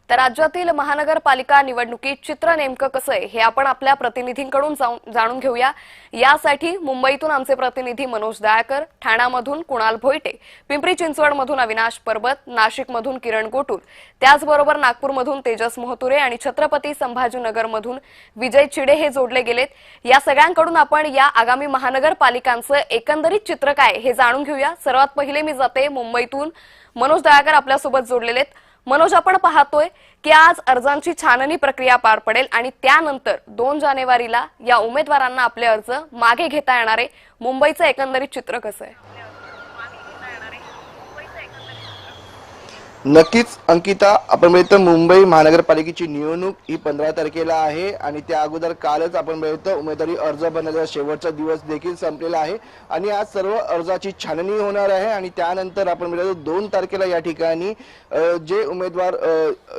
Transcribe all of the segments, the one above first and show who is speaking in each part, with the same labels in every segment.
Speaker 1: तर राज्यातील महानगरपालिका निवडणुकीत चित्र नेमकं कसं आहे हे आपण आपल्या प्रतिनिधींकडून जाणून घेऊया। यासाठी मुंबईतून आमचे प्रतिनिधी मनोज दयाकर, ठाण्यामधून कुणाल भोईटे, पिंपरी चिंचवडमधून अविनाश परबत, नाशिकमधून किरण गोटूर, त्याचबरोबर नागपूरमधून तेजस मोहतुरे आणि छत्रपती संभाजीनगरमधून विजय चिडे हे जोडले गेलेत। या सगळ्यांकडून आपण या आगामी महानगरपालिकांचं एकंदरीत चित्र काय हे जाणून घेऊया। सर्वात पहिले मी जाते मुंबईतून मनोज दयाकर आपल्यासोबत जोडलेले आहेत। मनोज, आपण पाहतोय की आज अर्जांची छाननी प्रक्रिया पार पडेल आणि त्यानंतर 2 जानेवारीला या उमेदवारांना आपले अर्ज मागे घेता येणार आहे। मुंबईचं एकंदरीत चित्र कसं आहे?
Speaker 2: नक्कीच अंकिता, आपण बघितलं मुंबई महानगरपालिकेची निवडणूक ही 15 तारखेला आहे आणि त्या अगोदर कालच आपण बघितलं उमेदवारी अर्ज भरण्याचा शेवटचा दिवस देखील संपलेला आहे आणि आज सर्व अर्जाची छाननी होणार आहे आणि त्यानंतर आपण बघितलं 2 तारखेला या ठिकाणी जे उमेदवार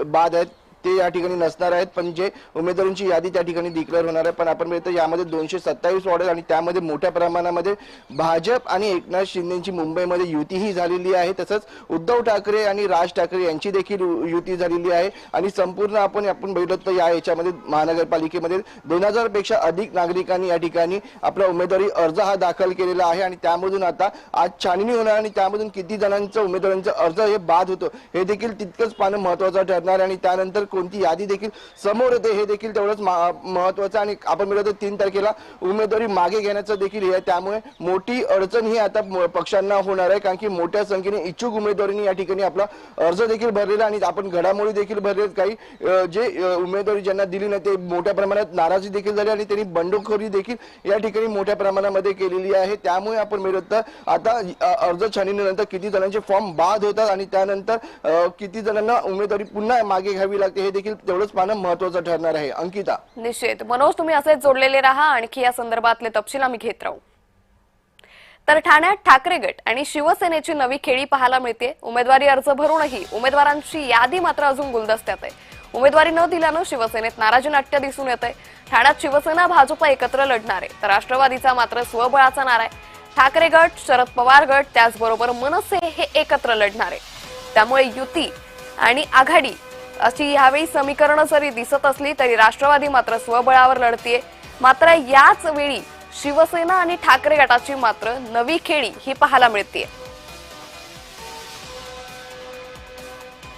Speaker 2: बाद आहेत ते या ठिकाणी नसणार आहेत, पण जे उमेदवारांची यादी त्या ठिकाणी डिक्लेअर होणार आहे। पण आपण बघितलं यामध्ये 227 वॉर्ड आणि त्यामध्ये मोठ्या प्रमाणामध्ये भाजप आणि एकनाथ शिंदेची मुंबईमध्ये युतीही झालेली आहे। तसंच उद्धव ठाकरे आणि राज ठाकरे यांची देखील युती झालेली आहे आणि संपूर्ण आपण बघितलं तर या याच्यामध्ये महानगरपालिकेमध्ये 2000 पेक्षा अधिक नागरिकांनी या ठिकाणी आपला उमेदवारी अर्ज हा दाखल केलेला आहे आणि त्यामधून आता आज छाननी होणार आणि त्यामधून किती जणांचं उमेदवारांचं अर्ज हे बाद होतं हे देखील तितकंच पाहणं महत्त्वाचं ठरणार आणि त्यानंतर कोणती यादी देखील समोर येते हे देखील तेवढंच महत्त्वाचं। आणि आपण मिळतो 3 तारखेला उमेदवारी मागे घेण्याचं देखील हे, त्यामुळे मोठी अडचण ही आता पक्षांना होणार आहे, कारण की मोठ्या संख्येने इच्छुक उमेदवारांनी या ठिकाणी आपला अर्ज देखील भरलेला आणि आपण घडामोडी देखील भरलेत। काही जे उमेदवारी ज्यांना दिली नाही ते मोठ्या प्रमाणात नाराजी देखील झाली आणि त्यांनी बंडखोरी देखील या ठिकाणी मोठ्या प्रमाणामध्ये केलेली आहे। त्यामुळे आपण मिळतो आता अर्ज छाननीनंतर किती जणांचे फॉर्म बाद होतात आणि त्यानंतर किती जणांना उमेदवारी पुन्हा मागे घ्यावी लागते हे देखील तेवढंच पाहणं महत्त्वाचं ठरणार आहे। अंकिता,
Speaker 1: निश्चित मनोज, तुम्ही असेच जोडलेले राहा, आणखी या संदर्भातले तपशील आम्ही घेत राहू। तर ठाण्यात ठाकरे गट आणि शिवसेनेची नवी खेळी पाहायला मिळते। उमेदवारी अर्ज भरूनही उमेदवारांची यादी मात्र अजून गुलदस्त्यात आहे। उमेदवारी न दिल्यानं शिवसेनेत नाराजी नाट्य दिसून येत आहे। ठाण्यात शिवसेना भाजप एकत्र लढणार आहे, तर राष्ट्रवादीचा मात्र स्वबळाचा नारा आहे। ठाकरे गट, शरद पवार गट, त्याचबरोबर मनसे हे एकत्र लढणार आहे। त्यामुळे युती आणि आघाडी अशी यावेळी समीकरणं जरी दिसत असली तरी राष्ट्रवादी मात्र स्वबळावर लढतीये। मात्र याच वेळी शिवसेना आणि ठाकरे गटाची मात्र नवी खेळी ही पाहायला मिळते।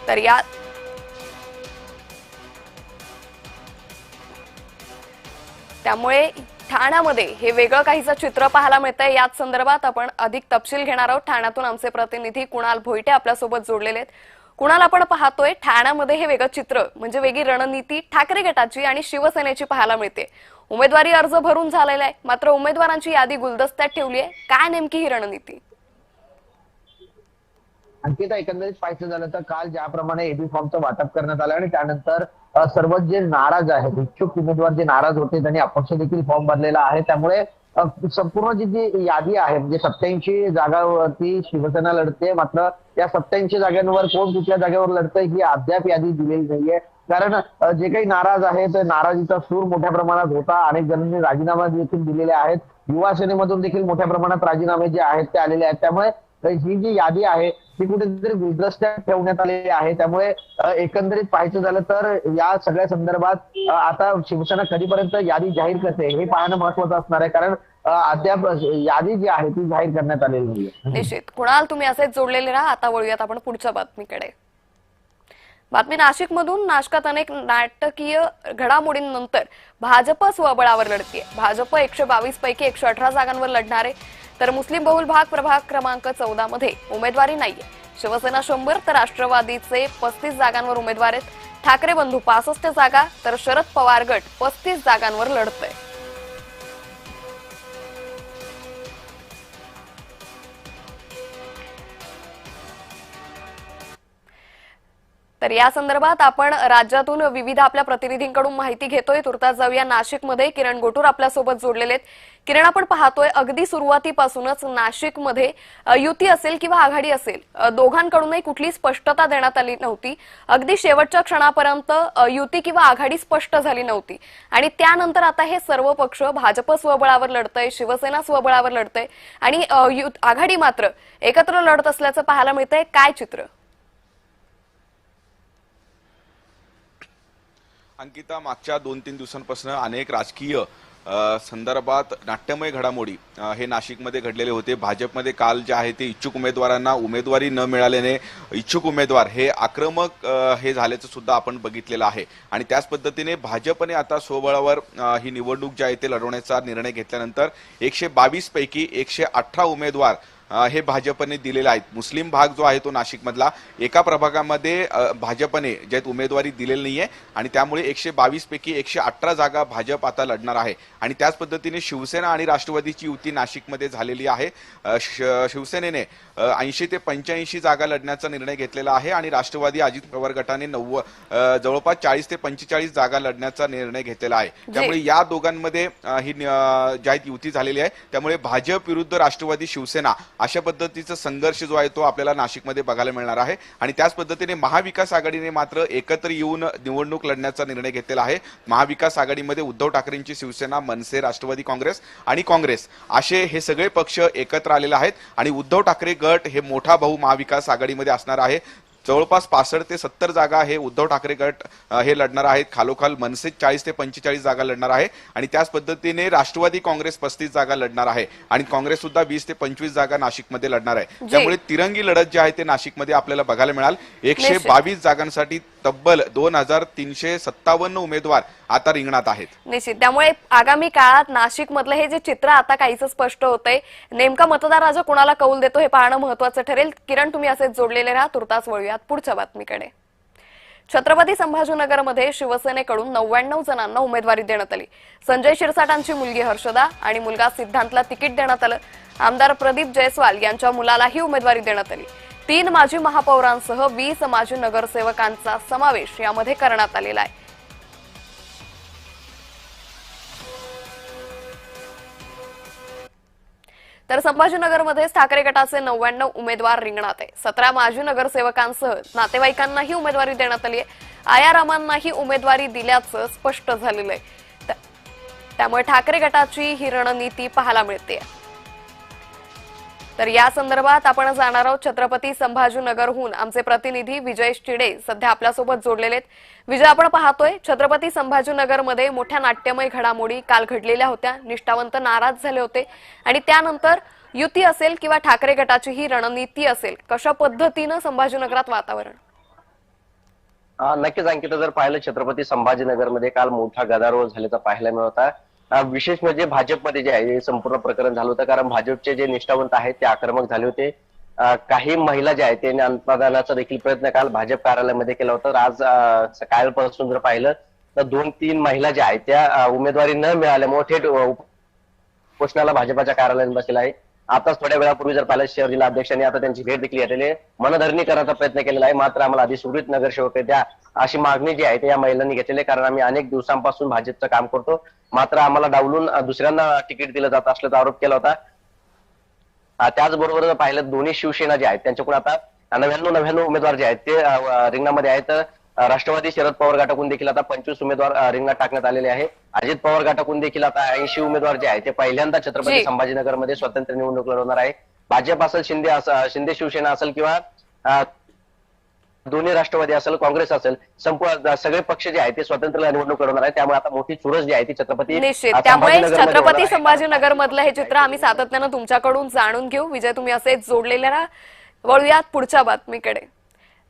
Speaker 1: तर त्यामुळे ठाण्यामध्ये हे वेगळं काहीचं चित्र पाहायला मिळतंय। याच संदर्भात आपण अधिक तपशील घेणार आहोत। ठाण्यातून आमचे प्रतिनिधी कुणाल भोईटे आपल्यासोबत जोडलेले आहेत। कुणाल, आपण पाहतोय ठाण्यामध्ये हे वेगळं चित्र म्हणजे वेगळी रणनीती ठाकरे गटाची आणि शिवसेनेची पाहायला मिळते। उमेदवारी अर्ज भरून झालेला आहे, मात्र उमेदवारांची यादी गुलदस्त्यात ठेवली आहे। काय नेमकी ही रणनीती?
Speaker 3: अंकिता, एकंदरीत पाहायचं झालं तर काल ज्याप्रमाणे एबी फॉर्मचं वाटप करण्यात आलं आणि त्यानंतर सर्वच जे नाराज आहेत, इच्छुक उमेदवार जे नाराज होते त्यांनी अपक्ष देखील फॉर्म भरलेला आहे। त्यामुळे संपूर्ण जी यादी आहे म्हणजे 87 जागांवरती शिवसेना लढते, मात्र या 87 जागांवर कोण कुठल्या जागेवर लढतंय ही अद्याप यादी दिलेली नाहीये। कारण जे काही नाराज आहेत नाराजीचा सूर मोठ्या प्रमाणात होता, अनेक जणांनी राजीनामा देखील दिलेले आहेत। युवा सेनेमधून देखील मोठ्या प्रमाणात राजीनामे जे आहेत ते आलेले आहेत। त्यामुळे ही जी यादी आहे ती कुठेतरी गुलदस्त्यात ठेवण्यात आलेली आहे। त्यामुळे एकंदरीत पाहायचं झालं तर या सगळ्या संदर्भात आता शिवसेना कधीपर्यंत यादी जाहीर करते हे पाहणं महत्त्वाचं असणार आहे, कारण अद्याप यादी जी आहे ती जाहीर करण्यात आलेली नाहीये।
Speaker 1: निश्चित कुणाल, तुम्ही असेच जोडलेले राहा। आता वळूयात आपण पुढच्या बातमीकडे। बातमी नाशिकमधून। नाशिकात अनेक नाटकीय घडामोडींनंतर भाजप स्वबळावर लढतीये। भाजप 122 पैकी 118 जागांवर लढणार आहे, तर मुस्लिम बहुल भाग प्रभाग क्रमांक 14 मध्ये उमेदवारी नाहीये। शिवसेना 100 तर राष्ट्रवादीचे 35 जागांवर उमेदवार आहेत। ठाकरे बंधू 65 जागा तर शरद पवार गट 35 जागांवर लढतोय। तर या संदर्भात आपण राज्यातून विविध आपल्या प्रतिनिधींकडून माहिती घेतोय। तुर्तास जाऊया नाशिकमध्ये। किरण गोटूर आपल्यासोबत जोडलेले आहेत। किरण, आपण पाहतोय अगदी सुरुवातीपासूनच नाशिकमध्ये युती असेल किंवा आघाडी असेल, दोघांकडूनही कुठली स्पष्टता देण्यात आली नव्हती। अगदी शेवटच्या क्षणापर्यंत युती किंवा आघाडी स्पष्ट झाली नव्हती आणि त्यानंतर आता हे सर्व पक्ष भाजप स्वबळावर लढतंय, शिवसेना स्वबळावर लढतंय आणि आघाडी मात्र एकत्र लढत असल्याचं पाहायला मिळतंय। काय चित्र?
Speaker 4: अंकिता, मागच्या 2-3 दिवसांपासून अनेक राजकीय संदर्भात नाट्यमय घडामोडी हे नाशिकमध्ये घडलेले होते। भाजपमध्ये काल जे आहे ते इच्छुक उमेदवारांना उमेदवारी न मिळाल्याने इच्छुक उमेदवार हे आक्रमक हे झाल्याचं सुद्धा आपण बघितलेलं आहे आणि त्याच पद्धतीने भाजपने आता स्वबळावर ही निवडणूक जी आहे ते लढवण्याचा निर्णय घेतल्यानंतर 122 पैकी 118 उमेदवार हे भाजपने दिलेले आहेत। मुस्लिम भाग जो आहे तो नाशिकमधला एका प्रभागामध्ये भाजपने जे उमेदवारी दिलेली नाहीये आणि त्यामुळे 122 पैकी 118 जागा भाजप आता लढणार आहे आणि त्याच पद्धतीने शिवसेना आणि राष्ट्रवादीची युती नाशिकमध्ये झालेली आहे। शिवसेनेने 80 ते 85 जागा लढण्याचा निर्णय घेतलेला आहे आणि राष्ट्रवादी अजित पवार गटाने जवळपास 40 ते 45 जागा लढण्याचा निर्णय घेतलेला आहे। त्यामुळे या दोघांमध्ये ही जी युती झालेली आहे त्यामुळे भाजप विरुद्ध राष्ट्रवादी शिवसेना अशा पद्धतीचा संघर्ष जो आहे तो आपल्याला नाशिकमध्ये बघायला मिळणार आहे आणि त्याच पद्धतीने महाविकास आघाडीने मात्र एकत्र येऊन निवडणूक लढण्याचा निर्णय घेतलेला आहे। महाविकास आघाडीमध्ये उद्धव ठाकरेंची शिवसेना, मनसे, राष्ट्रवादी काँग्रेस आणि काँग्रेस असे हे सगळे पक्ष एकत्र आलेले आहेत आणि उद्धव ठाकरे गट हे मोठा भाऊ महाविकास आघाडीमध्ये असणार आहे। जवळपास 65 ते 70 जागा हे उद्धव ठाकरे गट हे लढणार आहेत। खालोखाल मनसे 40 ते 45 जागा लढणार आहे आणि त्याच पद्धतीने राष्ट्रवादी काँग्रेस 35 जागा लढणार आहे आणि काँग्रेस सुद्धा 20 ते 25 जागा नाशिकमध्ये लढणार आहे। त्यामुळे तिरंगी लढत जी आहे ते नाशिकमध्ये आपल्याला बघायला मिळाल। 122 जागांसाठी तब्बल 2357 उमेदवार आता रिंगणात आहेत।
Speaker 1: निश्चित, त्यामुळे आगामी काळात नाशिक मधलं हे जे चित्र आता काहीच स्पष्ट होतंय, नेमका मतदार राजा कोणाला कौल देतो हे पाहणं महत्त्वाचं ठरेल। किरण, तुम्ही असेच जोडलेले राहा। तुर्तास वळूयात पुढच्या बातमीकडे। छत्रपती संभाजीनगरमध्ये शिवसेनेकडून 99 जणांना उमेदवारी देण्यात आली। संजय शिरसाटांची मुलगी हर्षदा आणि मुलगा सिद्धांतला तिकीट देण्यात आलं। आमदार प्रदीप जयस्वाल यांच्या मुलालाही उमेदवारी देण्यात आली। 3 माजी महापौरांसह 20 माजी नगरसेवकांचा समावेश यामध्ये करण्यात आलेला आहे। तर संभाजीनगरमध्येच ठाकरे गटाचे 99 उमेदवार रिंगणात आहे। 17 माजी नगरसेवकांसह नातेवाईकांनाही उमेदवारी देण्यात आली आहे। आयारामांनाही उमेदवारी दिल्याचं स्पष्ट झालेलं आहे। त्यामुळे ठाकरे गटाची ही रणनीती पाहायला मिळते। तर या संदर्भात आपण जाणार आहोत छत्रपती संभाजीनगरहून आमचे प्रतिनिधी विजय चिडे सध्या आपल्यासोबत जोडलेले आहेत। विजय, आपण पाहतोय छत्रपती संभाजीनगरमध्ये मोठ्या नाट्यमय घडामोडी काल घडलेल्या होत्या। निष्ठावंत नाराज झाले होते आणि त्यानंतर युती असेल किंवा ठाकरे गटाची ही रणनीती असेल, कशा पद्धतीनं संभाजीनगरात वातावरण?
Speaker 5: नक्कीच अंकिता, जर पाहिलं छत्रपती संभाजीनगरमध्ये काल मोठा गदारोळ झाल्याचा पाहायला मिळत होता। विशेष म्हणजे भाजपमध्ये जे आहे संपूर्ण प्रकरण झालं होतं, कारण भाजपचे जे निष्ठावंत आहेत ते आक्रमक झाले होते। काही महिला ज्या आहेत त्यांनी अंतदानाचा देखील प्रयत्न काल भाजप कार्यालयामध्ये केला होता। आज सकाळपासून जर पाहिलं तर 2-3 महिला ज्या आहेत त्या उमेदवारी न मिळाल्यामुळे थेट उपोषणाला भाजपाच्या कार्यालयात बसलेला आहे। आताच थोड्या वेळापूर्वी जर पाहिलं शहर जिल्हा अध्यक्षांनी आता त्यांची भेट देखील घेतलेली, मनधरणी करण्याचा प्रयत्न केलेला आहे। मात्र आम्हाला आधी सुरळीत नगरसेवक द्या अशी मागणी जी आहे ते या महिलांनी घेतलेली, कारण आम्ही अनेक दिवसांपासून भाजपचं काम करतो, मात्र आम्हाला डावलून दुसऱ्यांना तिकीट दिलं जात असल्याचा आरोप केला होता। त्याचबरोबर जर पाहिलं दोन्ही शिवसेना जे आहेत त्यांच्याकडून आता 99 उमेदवार जे आहेत ते रिंगणामध्ये आहेत। राष्ट्रवादी शरद पवार गटाकडून देखील आता 25 उमेदवार रिंगणात टाकण्यात आलेले आहे। अजित पवार गटाकडून देखील आता 80 उमेदवार जे आहेत ते पहिल्यांदा छत्रपती संभाजीनगरमध्ये स्वतंत्र निवडणूक लढवणार आहे। भाजप असेल, शिंदे शिवसेना असेल किंवा दोन्ही राष्ट्रवादी असेल, काँग्रेस असेल, संपूर्ण सगळे पक्ष जे आहेत ते स्वतंत्र निवडणूक लढवणार आहे। त्यामुळे आता मोठी चुरस जी आहे ती छत्रपती
Speaker 1: निश्चित, त्यामुळे छत्रपती संभाजीनगर मधलं हे चित्र आम्ही सातत्यानं तुमच्याकडून जाणून घेऊ। विजय, तुम्ही असेच जोडलेले राहा। वळूयात पुढच्या बातमीकडे।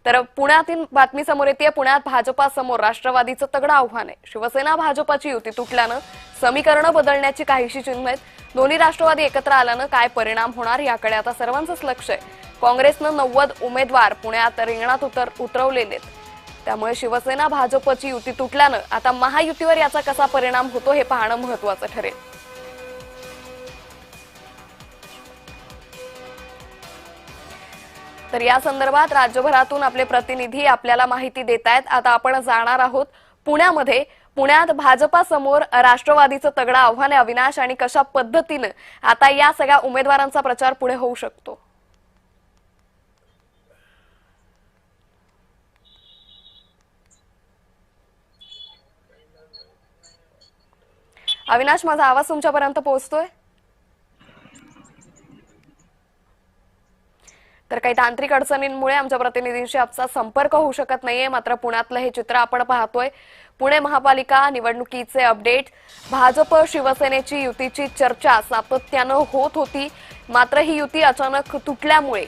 Speaker 1: तर पुण्यातील बातमी समोर येते। पुण्यात भाजपासमोर राष्ट्रवादीचं तगडं आव्हान आहे। शिवसेना भाजपाची युती तुटल्यानं समीकरणं बदलण्याची काहीशी चिन्ह आहेत। दोन्ही राष्ट्रवादी एकत्र आल्यानं काय परिणाम होणार याकडे आता सर्वांचंच लक्ष आहे। काँग्रेसनं 90 उमेदवार पुण्यात रिंगणात उतरवलेले आहेत। त्यामुळे शिवसेना भाजपची युती तुटल्यानं आता महायुतीवर याचा कसा परिणाम होतो हे पाहणं महत्त्वाचं ठरेल। तर या संदर्भात राज्यभरातून आपले प्रतिनिधी आपल्याला माहिती देत आहेत। आता आपण जाणार आहोत पुण्यामध्ये। पुण्यात भाजपासमोर राष्ट्रवादीचं तगडं आव्हान आहे अविनाश, आणि कशा पद्धतीनं आता या सगळ्या उमेदवारांचा प्रचार पुढे होऊ शकतो? अविनाश, माझा आवाज तुमच्यापर्यंत पोहोचतोय? तर काही तांत्रिक अडचणींमुळे आमच्या प्रतिनिधींशी आमचा संपर्क होऊ शकत नाहीये, मात्र पुण्यातलं हे चित्र आपण पाहतोय। पुणे महापालिका निवडणुकीचे अपडेट। भाजप शिवसेनेची युतीची चर्चा सातत्यानं होत होती, मात्र ही युती अचानक तुटल्यामुळे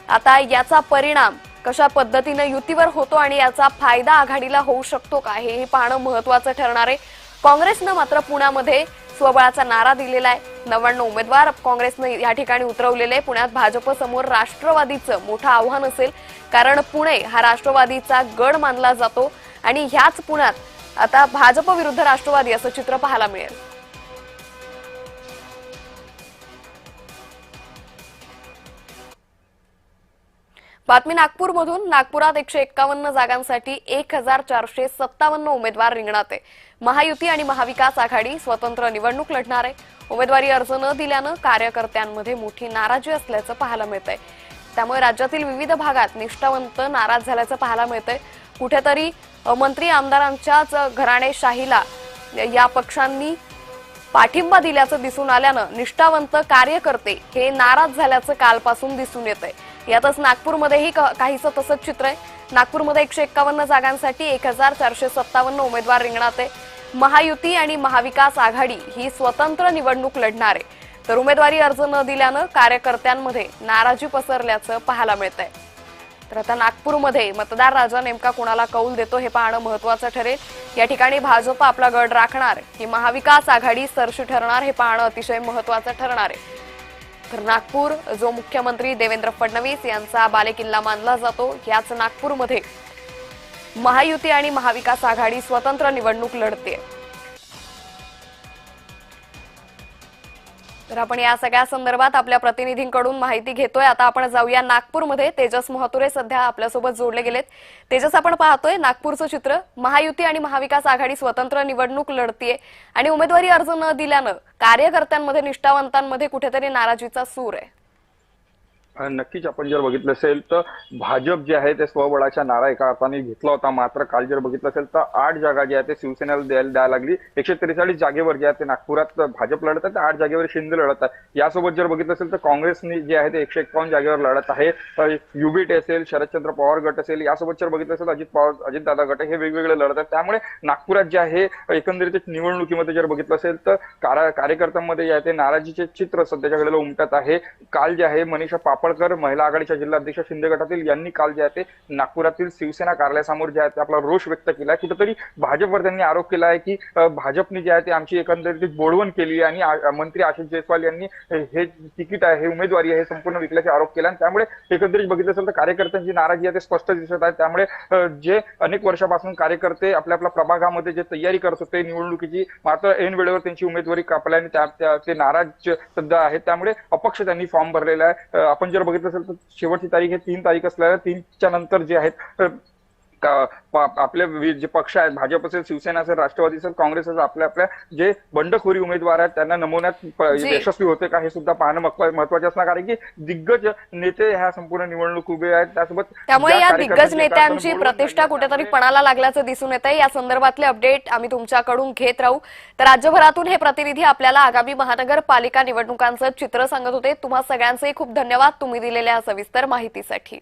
Speaker 1: आता याचा परिणाम कशा पद्धतीने युतीवर होतो आणि याचा फायदा आघाडीला होऊ शकतो का हे पाहणं महत्त्वाचं ठरणार आहे। काँग्रेसनं मात्र पुण्यामध्ये स्वबळाचा नारा दिलेला आहे। 99 उमेदवार काँग्रेसनं या ठिकाणी उतरवलेले। पुण्यात भाजप समोर राष्ट्रवादीचं मोठं आव्हान असेल, कारण पुणे हा राष्ट्रवादीचा गड मानला जातो आणि ह्याच पुण्यात आता भाजप विरुद्ध राष्ट्रवादी असं चित्र पाहायला मिळेल। बातमी नागपूरमधून। नागपुरात 151 जागांसाठी 1457 उमेदवार रिंगणात आहे। महायुती आणि महाविकास आघाडी स्वतंत्र निवडणूक लढणार आहे। उमेदवारी अर्ज न दिल्यानं कार्यकर्त्यांमध्ये मोठी नाराजी असल्याचं पाहायला मिळतंय। त्यामुळे राज्यातील विविध भागात निष्ठावंत नाराज झाल्याचं पाहायला मिळतंय। कुठेतरी मंत्री आमदारांच्याच घराणेशाहीला या पक्षांनी पाठिंबा दिल्याचं दिसून आल्यानं निष्ठावंत कार्यकर्ते हे नाराज झाल्याचं कालपासून दिसून येतंय। यातच नागपूरमध्येही काहीसं तसंच चित्र आहे। नागपूरमध्ये 151 जागांसाठी 1457 उमेदवार रिंगणात आहे। महायुती आणि महाविकास आघाडी ही स्वतंत्र निवडणूक लढणार आहे, तर उमेदवारी अर्ज न दिल्यानं कार्यकर्त्यांमध्ये नाराजी पसरल्याचं पाहायला मिळतंय। तर आता नागपूरमध्ये मतदार राजा नेमका कोणाला कौल देतो हे पाहणं महत्त्वाचं ठरेल। या ठिकाणी भाजप आपला गड राखणार की महाविकास आघाडी सरशी ठरणार हे पाहणं अतिशय महत्त्वाचं ठरणार आहे। तर नागपूर जो मुख्यमंत्री देवेंद्र फडणवीस यांचा बालेकिल्ला मानला जातो, याच नागपूरमध्ये महायुती आणि महाविकास आघाडी स्वतंत्र निवडणूक लढते। तर आपण या सगळ्या संदर्भात आपल्या प्रतिनिधींकडून माहिती घेतोय। आता आपण जाऊया नागपूरमध्ये। तेजस महतुरे सध्या आपल्यासोबत जोडले गेलेत। तेजस, आपण पाहतोय नागपूरचं चित्र। महायुती आणि महाविकास आघाडी स्वतंत्र निवडणूक लढतीये आणि उमेदवारी अर्ज न दिल्यानं कार्यकर्त्यांमध्ये निष्ठावंतांमध्ये कुठेतरी नाराजीचा सूर आहे।
Speaker 6: नक्कीच आपण जर बघितलं असेल तर भाजप जे आहे ते स्वबळाचा नारा एका अर्थाने घेतला होता, मात्र काल जर बघितलं असेल तर 8 जागा ज्या आहेत ते शिवसेनेला द्यायला लागली। 143 जागेवर जे आहे ते नागपुरात भाजप लढत आहे, 8 जागेवर शिंदे लढत आहे। यासोबत जर बघितलं असेल तर काँग्रेसने जे आहे ते 151 जागेवर लढत आहे। युबीटी असेल, शरदचंद्र पवार गट असेल, यासोबत जर बघितलं असेल अजितदादा गट हे वेगवेगळे लढत आहेत। त्यामुळे नागपुरात जे आहे एकंदरीत निवडणुकीमध्ये जर बघितलं असेल तर कार्यकर्त्यांमध्ये जे आहे ते नाराजीचे चित्र सध्याच्या घडीला उमटत आहे। काल जे आहे मनीषा पापळकर महिला आघाडीच्या जिल्हाध्यक्ष शिंदे गटातील यांनी काल जे आहे ते नागपुरातील शिवसेना कार्यालयासमोर जे आहे ते आपला रोष व्यक्त केला आहे। कुठेतरी भाजपवर त्यांनी आरोप केला आहे की भाजपने जे आहे ते आमची एकंदरीत बोडवण केली आणि मंत्री आशिष जयस्वाल यांनी हे तिकीट आहे, हे उमेदवारी आहे, हे संपूर्ण विकल्याचे आरोप केला आणि त्यामुळे एकंदरीत बघितलं असेल तर कार्यकर्त्यांची नाराजी आहे ते स्पष्ट दिसत आहे। त्यामुळे जे अनेक वर्षापासून कार्यकर्ते आपल्या प्रभागामध्ये जे तयारी करत होते निवडणुकीची, मात्र ऐन वेळेवर त्यांची उमेदवारी कापल्याने ते नाराज सध्या आहेत। त्यामुळे अपक्ष त्यांनी फॉर्म भरलेला आहे। आपण जर बघितलं असेल तर शेवटची तारीख आहे 3 तारीख असल्याने 3च्या नंतर जे आहेत आपले जे पक्ष आहेत, भाजप असेल, शिवसेना असेल, राष्ट्रवादी असेल, काँग्रेस असेल, आपल्या जे बंडखोरी उमेदवार आहेत त्यांना नमवण्यात यशस्वी होते का हे सुद्धा पाहणं महत्त्वाचे असणार, कारण की दिग्गज नेते ह्या संपूर्ण निवडणूक उभे आहेत।
Speaker 1: त्यामुळे या दिग्गज नेत्यांची प्रतिष्ठा कुठेतरी पणाला लागल्याचं दिसून येत आहे। या संदर्भातले अपडेट आम्ही तुमच्याकडून घेत राहू। तर राज्यभरातून हे प्रतिनिधी आपल्याला आगामी महानगरपालिका निवडणुकांचं चित्र सांगत होते। तुम्हा सगळ्यांचे खूप धन्यवाद तुम्ही दिलेल्या सविस्तर माहितीसाठी।